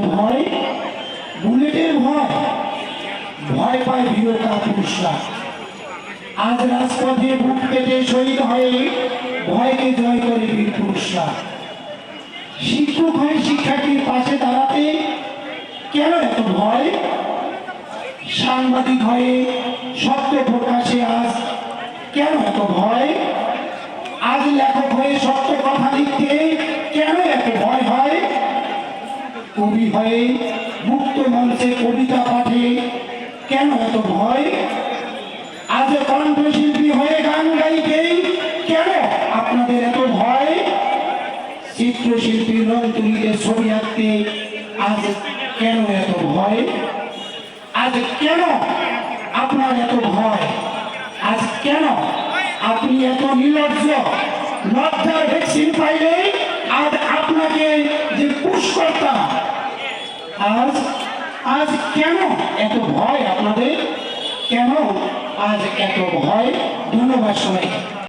ভয়? বুলেটের ভয়? ভয় পায় বীরতা পুরুষরা। আজ রাজপথে বুক পেতে শহীদ হয়ে ভয়কে জয় করে বীর পুরুষরা। শিক্ষক হয়ে শিক্ষার্থীর পাশে দাঁড়াতে কেন এত ভয়? সাংবাদিক হয়ে সত্য প্রকাশে আজ কেন এত ভয়? আজ লেখক হয়ে সত্য কথা লিখতে কেন এত ভয় হয়? কবি হয়ে মুক্ত মঞ্চে কবিতা পাঠে কেন এত ভয়? আজ কণ্ঠশিল্পী হয়ে গান গাইতে কেন আপনাদের এত ভয়? চিত্রশিল্পী রং তুলিতে ছবি আঁকতে আজ কেন এত ভয়? আজ কেন আপনার এত ভয়? আজ কেন আপনি এত নির্লজ্জ? লজ্জার ভ্যাকসিন পাইলে আজ আপনাকে যে পুশ করতাম, আজ আজ কেন এত ভয় আপনাদের? কেন আজ এত ভয়? ধন্যবাদ সবাইকে।